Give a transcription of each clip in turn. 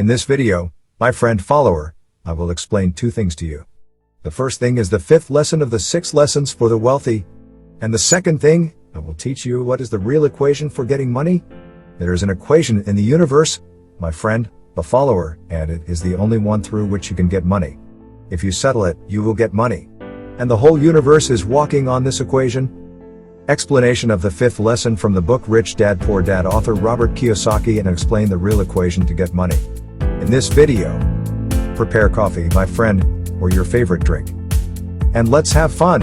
In this video, my friend follower, I will explain two things to you. The first thing is the fifth lesson of the 6 lessons for the wealthy. And the second thing, I will teach you what is the real equation for getting money. There is an equation in the universe, my friend, the follower, and it is the only one through which you can get money. If you settle it, you will get money. And the whole universe is walking on this equation. Explanation of the fifth lesson from the book Rich Dad Poor Dad, author Robert Kiyosaki, and explain the real equation to get money. In this video, prepare coffee, my friend, or your favorite drink. And let's have fun.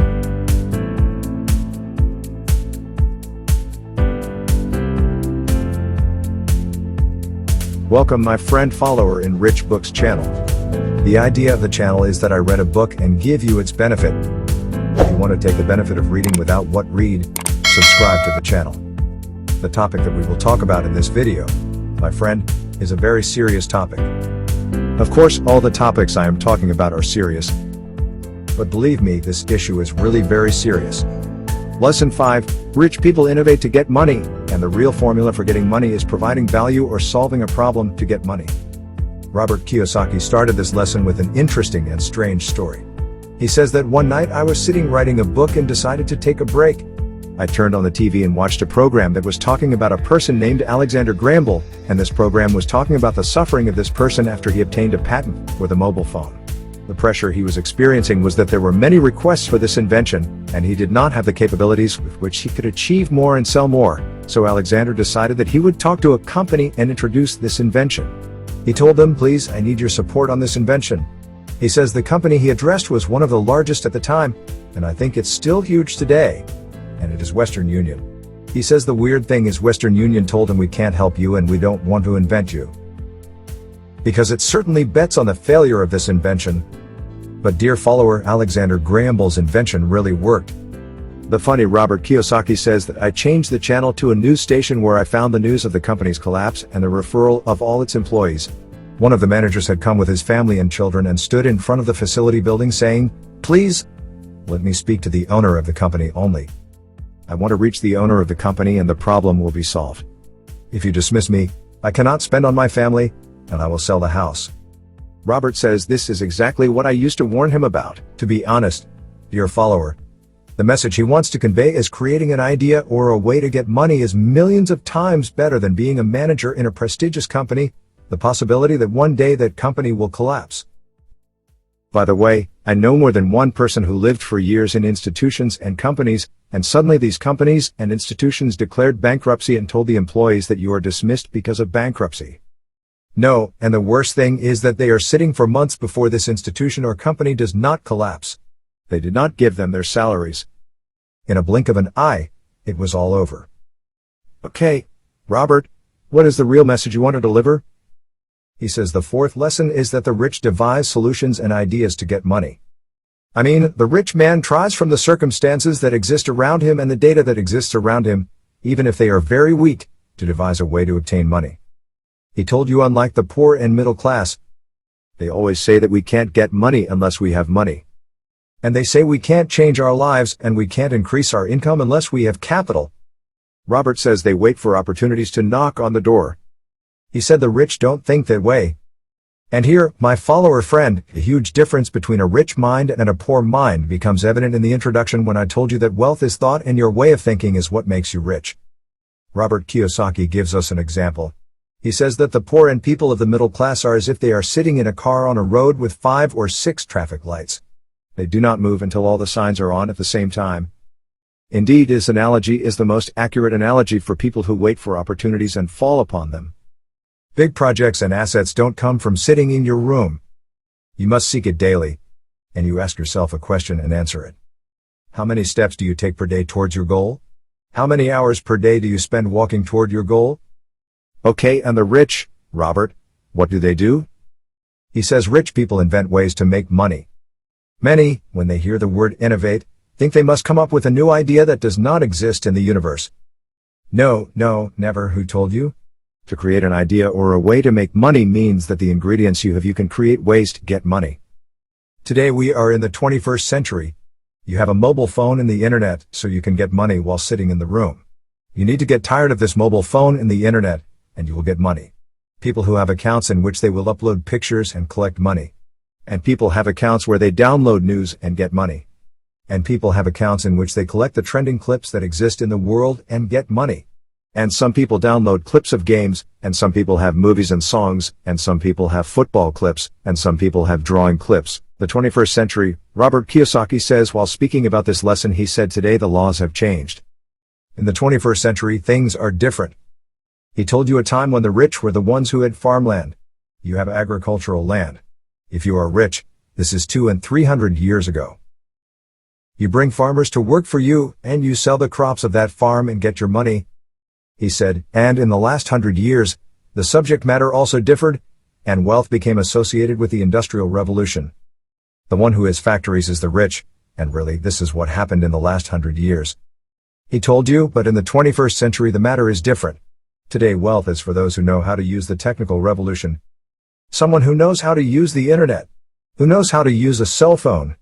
Welcome, my friend follower in Rich Books channel. The idea of the channel is that I read a book and give you its benefit. If you want to take the benefit of reading without what read, subscribe to the channel. The topic that we will talk about in this video, my friend, is a very serious topic. Of course, all the topics I am talking about are serious. But believe me, this issue is really very serious. Lesson 5, Rich people innovate to get money, and the real formula for getting money is providing value or solving a problem to get money. Robert Kiyosaki started this lesson with an interesting and strange story. He says that one night I was sitting writing a book and decided to take a break. I turned on the TV and watched a program that was talking about a person named Alexander Graham Bell, and this program was talking about the suffering of this person after he obtained a patent for the mobile phone. The pressure he was experiencing was that there were many requests for this invention, and he did not have the capabilities with which he could achieve more and sell more, so Alexander decided that he would talk to a company and introduce this invention. He told them, "Please, I need your support on this invention." He says the company he addressed was one of the largest at the time, and I think it's still huge today, and it is Western Union. He says the weird thing is Western Union told him, "We can't help you and we don't want to invent you," because it certainly bets on the failure of this invention. But dear follower, Alexander Graham Bell's invention really worked. The funny Robert Kiyosaki says that I changed the channel to a news station where I found the news of the company's collapse and the referral of all its employees. One of the managers had come with his family and children and stood in front of the facility building saying, "Please, let me speak to the owner of the company only. I want to reach the owner of the company and the problem will be solved. If you dismiss me, I cannot spend on my family, and I will sell the house." Robert says this is exactly what I used to warn him about. To be honest, dear follower, the message he wants to convey is creating an idea or a way to get money is millions of times better than being a manager in a prestigious company, the possibility that one day that company will collapse. By the way, I know more than one person who lived for years in institutions and companies, and suddenly these companies and institutions declared bankruptcy and told the employees that you are dismissed because of bankruptcy. No, and the worst thing is that they are sitting for months before this institution or company does not collapse. They did not give them their salaries. In a blink of an eye, it was all over. Okay, Robert, what is the real message you want to deliver? He says the fourth lesson is that the rich devise solutions and ideas to get money. I mean, the rich man tries from the circumstances that exist around him and the data that exists around him, even if they are very weak, to devise a way to obtain money. He told you, unlike the poor and middle class, they always say that we can't get money unless we have money. And they say we can't change our lives and we can't increase our income unless we have capital. Robert says they wait for opportunities to knock on the door. He said the rich don't think that way. And here, my follower friend, the huge difference between a rich mind and a poor mind becomes evident in the introduction when I told you that wealth is thought and your way of thinking is what makes you rich. Robert Kiyosaki gives us an example. He says that the poor and people of the middle class are as if they are sitting in a car on a road with 5 or 6 traffic lights. They do not move until all the signs are on at the same time. Indeed, this analogy is the most accurate analogy for people who wait for opportunities and fall upon them. Big projects and assets don't come from sitting in your room. You must seek it daily, and you ask yourself a question and answer it. How many steps do you take per day towards your goal? How many hours per day do you spend walking toward your goal? Okay, and the rich, Robert, what do? He says rich people invent ways to make money. Many, when they hear the word innovate, think they must come up with a new idea that does not exist in the universe. No, never. Who told you? To create an idea or a way to make money means that the ingredients you have, you can create ways to get money. Today we are in the 21st century. You have a mobile phone and the internet, so you can get money while sitting in the room. You need to get tired of this mobile phone and the internet, and you will get money. People who have accounts in which they will upload pictures and collect money. And people have accounts where they download news and get money. And people have accounts in which they collect the trending clips that exist in the world and get money. And some people download clips of games, and some people have movies and songs, and some people have football clips, and some people have drawing clips. The 21st century, Robert Kiyosaki says while speaking about this lesson, he said, "Today the laws have changed. In the 21st century, things are different." He told you a time when the rich were the ones who had farmland. You have agricultural land. If you are rich, this is 200 and 300 years ago. You bring farmers to work for you, and you sell the crops of that farm and get your money. He said, and in the last 100 years, the subject matter also differed, and wealth became associated with the Industrial Revolution. The one who has factories is the rich, and really this is what happened in the last 100 years. He told you, but in the 21st century the matter is different. Today wealth is for those who know how to use the technical revolution. Someone who knows how to use the internet, who knows how to use a cell phone,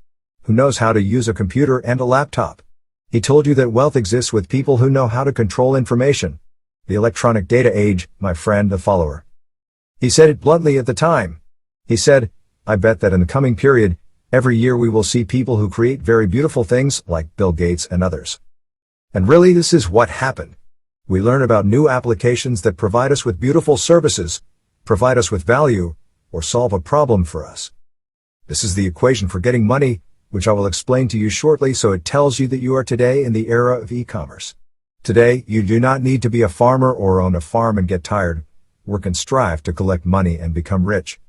who knows how to use a computer and a laptop. He told you that wealth exists with people who know how to control information. The electronic data age, my friend, the follower. He said it bluntly at the time. He said, I bet that in the coming period, every year we will see people who create very beautiful things like Bill Gates and others. And really this is what happened. We learn about new applications that provide us with beautiful services, provide us with value, or solve a problem for us. This is the equation for getting money, which I will explain to you shortly, so it tells you that you are today in the era of e-commerce. Today, you do not need to be a farmer or own a farm and get tired, work and strive to collect money and become rich.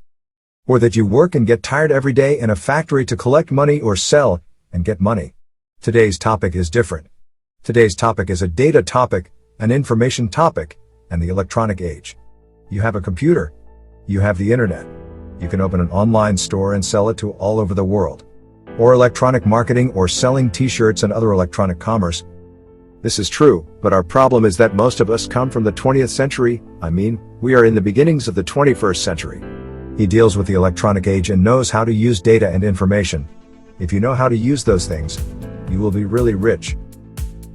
Or that you work and get tired every day in a factory to collect money or sell and get money. Today's topic is different. Today's topic is a data topic, an information topic, and the electronic age. You have a computer. You have the internet. You can open an online store and sell it to all over the world. Or electronic marketing or selling t-shirts and other electronic commerce. This is true, but our problem is that most of us come from the 20th century. We are in the beginnings of the 21st century. He deals with the electronic age and knows how to use data and information. If you know how to use those things, you will be really rich.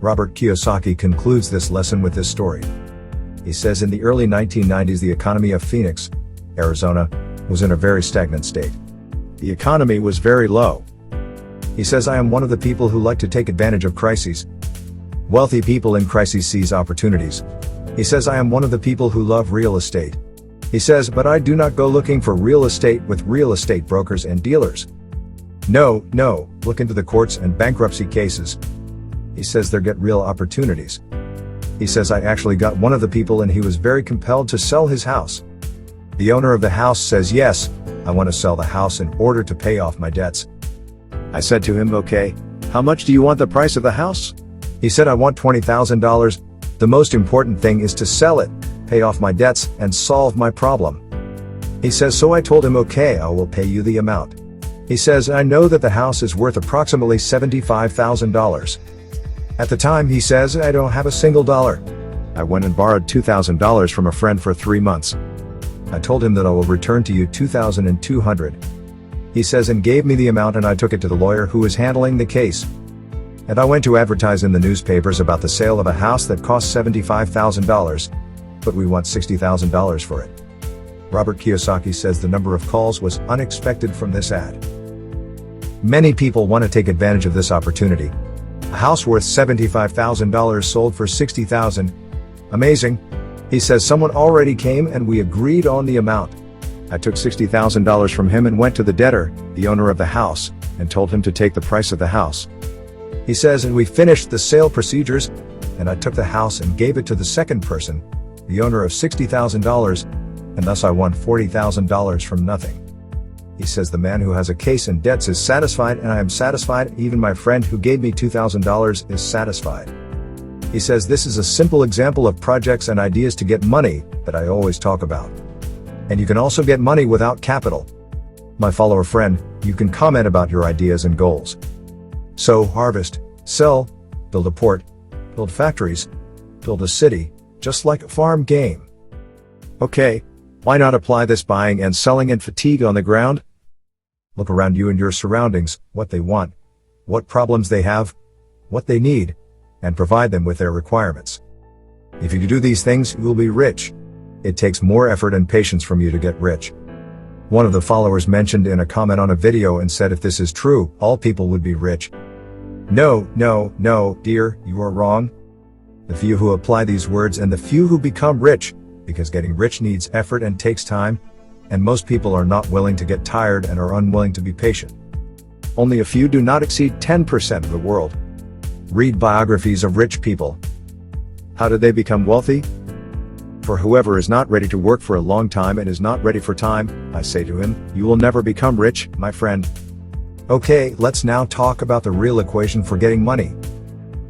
Robert Kiyosaki concludes this lesson with this story. He says in the early 1990s the economy of Phoenix, Arizona, was in a very stagnant state. The economy was very low. He says, I am one of the people who like to take advantage of crises. Wealthy people in crises seize opportunities. He says, I am one of the people who love real estate. He says, but I do not go looking for real estate with real estate brokers and dealers. No, look into the courts and bankruptcy cases. He says there get real opportunities. He says, I actually got one of the people and he was very compelled to sell his house. The owner of the house says, yes, I want to sell the house in order to pay off my debts. I said to him, okay, how much do you want the price of the house? He said, I want $20,000. The most important thing is to sell it, pay off my debts, and solve my problem. He says, so I told him, okay, I will pay you the amount. He says, I know that the house is worth approximately $75,000. At the time, he says, I don't have a single dollar. I went and borrowed $2,000 from a friend for 3 months. I told him that I will return to you $2,200. He says, and gave me the amount, and I took it to the lawyer who was handling the case. And I went to advertise in the newspapers about the sale of a house that cost $75,000, but we want $60,000 for it. Robert Kiyosaki says the number of calls was unexpected from this ad. Many people want to take advantage of this opportunity. A house worth $75,000 sold for $60,000. Amazing. He says someone already came and we agreed on the amount. I took $60,000 from him and went to the debtor, the owner of the house, and told him to take the price of the house. He says, and we finished the sale procedures, and I took the house and gave it to the second person, the owner of $60,000, and thus I won $40,000 from nothing. He says the man who has a case and debts is satisfied, and I am satisfied. Even my friend who gave me $2,000 is satisfied. He says this is a simple example of projects and ideas to get money that I always talk about. And you can also get money without capital. My follower friend, you can comment about your ideas and goals. Sow, harvest, sell, build a port, build factories, build a city, just like a farm game. Okay, why not apply this buying and selling and fatigue on the ground? Look around you and your surroundings, what they want, what problems they have, what they need, and provide them with their requirements. If you do these things, you will be rich. It takes more effort and patience from you to get rich. One of the followers mentioned in a comment on a video and said if this is true, all people would be rich. No, no, no, dear, you are wrong. The few who apply these words and the few who become rich, because getting rich needs effort and takes time, and most people are not willing to get tired and are unwilling to be patient. Only a few do not exceed 10% of the world. Read biographies of rich people. How did they become wealthy? For whoever is not ready to work for a long time and is not ready for time, I say to him, you will never become rich, my friend. Okay, let's now talk about the real equation for getting money.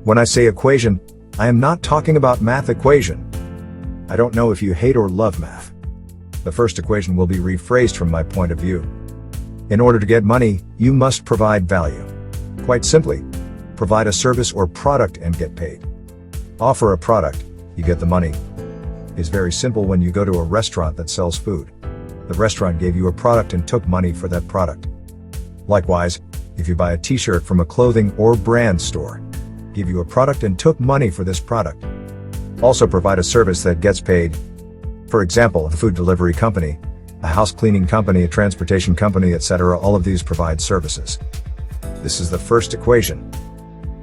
When I say equation, I am not talking about math equation. I don't know if you hate or love math. The first equation will be rephrased from my point of view. In order to get money, you must provide value. Quite simply, provide a service or product and get paid. Offer a product, you get the money. It's very simple when you go to a restaurant that sells food. The restaurant gave you a product and took money for that product. Likewise, if you buy a t-shirt from a clothing or brand store, give you a product and took money for this product. Also provide a service that gets paid. For example, a food delivery company, a house cleaning company, a transportation company, etc. All of these provide services. This is the first equation.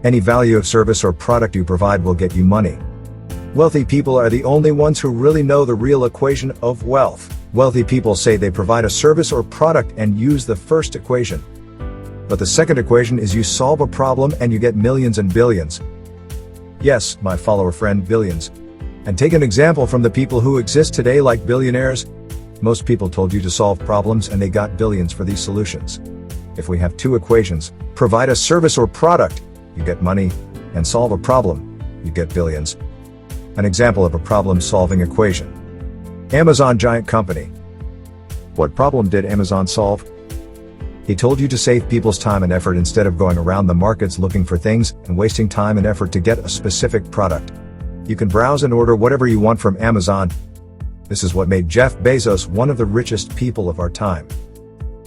Any value of service or product you provide will get you money. Wealthy people are the only ones who really know the real equation of wealth. Wealthy people say they provide a service or product and use the first equation. But the second equation is you solve a problem and you get millions and billions. Yes, my follower friend, billions. And take an example from the people who exist today like billionaires. Most people told you to solve problems and they got billions for these solutions. If we have two equations, provide a service or product, you get money, and solve a problem, you get billions. An example of a problem-solving equation. Amazon giant company. What problem did Amazon solve? He told you to save people's time and effort instead of going around the markets looking for things and wasting time and effort to get a specific product. You can browse and order whatever you want from Amazon. This is what made Jeff Bezos one of the richest people of our time.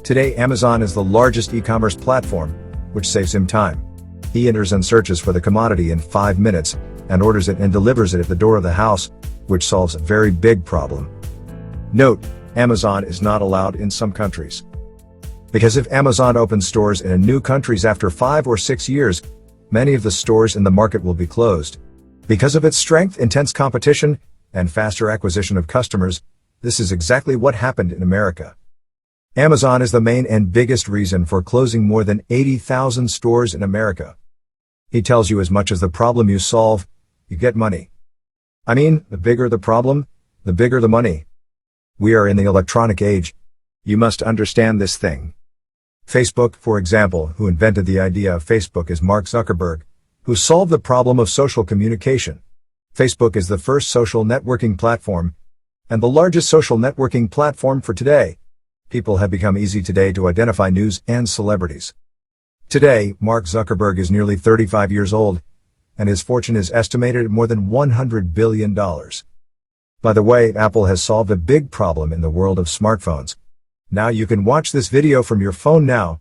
Today, Amazon is the largest e-commerce platform, which saves him time. He enters and searches for the commodity in 5 minutes, and orders it and delivers it at the door of the house, which solves a very big problem. Note, Amazon is not allowed in some countries. Because if Amazon opens stores in new countries after 5 or 6 years, many of the stores in the market will be closed. Because of its strength, intense competition, and faster acquisition of customers, this is exactly what happened in America. Amazon is the main and biggest reason for closing more than 80,000 stores in America. He tells you as much as the problem you solve, you get money. I mean, the bigger the problem, the bigger the money. We are in the electronic age. You must understand this thing. Facebook, for example, who invented the idea of Facebook is Mark Zuckerberg, who solved the problem of social communication. Facebook is the first social networking platform, and the largest social networking platform for today. People have become easy today to identify news and celebrities. Today, Mark Zuckerberg is nearly 35 years old, and his fortune is estimated at more than $100 billion. By the way, Apple has solved a big problem in the world of smartphones. Now you can watch this video from your phone now.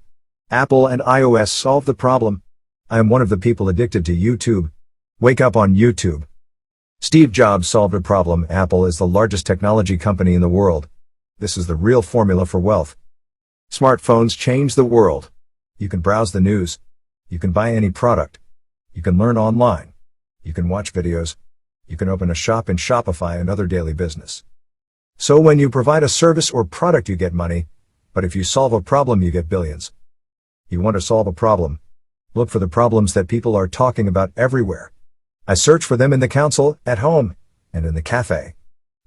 Apple and iOS solved the problem. I am one of the people addicted to YouTube. Wake up on YouTube. Steve Jobs solved a problem. Apple is the largest technology company in the world. This is the real formula for wealth. Smartphones change the world. You can browse the news. You can buy any product. You can learn online. You can watch videos. You can open a shop in Shopify and other daily business. So when you provide a service or product, you get money, but if you solve a problem, you get billions. You want to solve a problem? Look for the problems that people are talking about everywhere. I search for them in the council, at home, and in the cafe.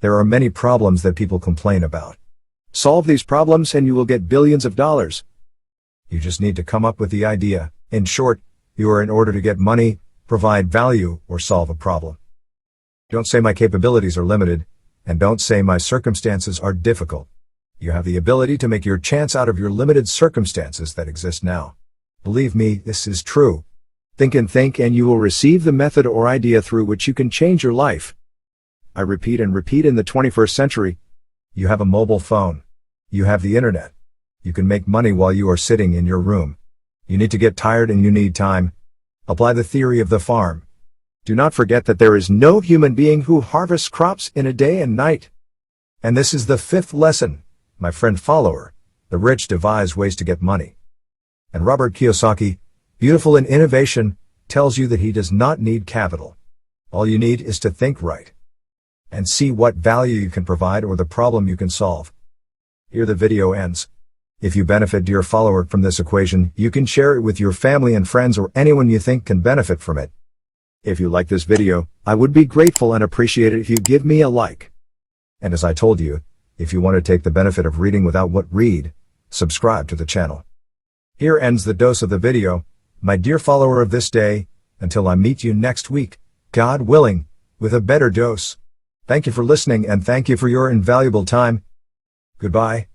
There are many problems that people complain about. Solve these problems and you will get billions of dollars. You just need to come up with the idea. In short, you are in order to get money, provide value, or solve a problem. Don't say my capabilities are limited, and don't say my circumstances are difficult. You have the ability to make your chance out of your limited circumstances that exist now. Believe me, this is true. Think and you will receive the method or idea through which you can change your life. I repeat and repeat, in the 21st century, you have a mobile phone. You have the internet. You can make money while you are sitting in your room. You need to get tired and you need time. Apply the theory of the farm. Do not forget that there is no human being who harvests crops in a day and night. And this is the fifth lesson, my friend follower. The rich devise ways to get money. And Robert Kiyosaki, beautiful in innovation, tells you that he does not need capital. All you need is to think right and see what value you can provide or the problem you can solve. Here the video ends. If you benefit, dear follower, from this equation, you can share it with your family and friends or anyone you think can benefit from it. If you like this video, I would be grateful and appreciate it if you give me a like. And as I told you, if you want to take the benefit of reading without what read, subscribe to the channel. Here ends the dose of the video, my dear follower of this day, until I meet you next week, God willing, with a better dose. Thank you for listening and thank you for your invaluable time. Goodbye.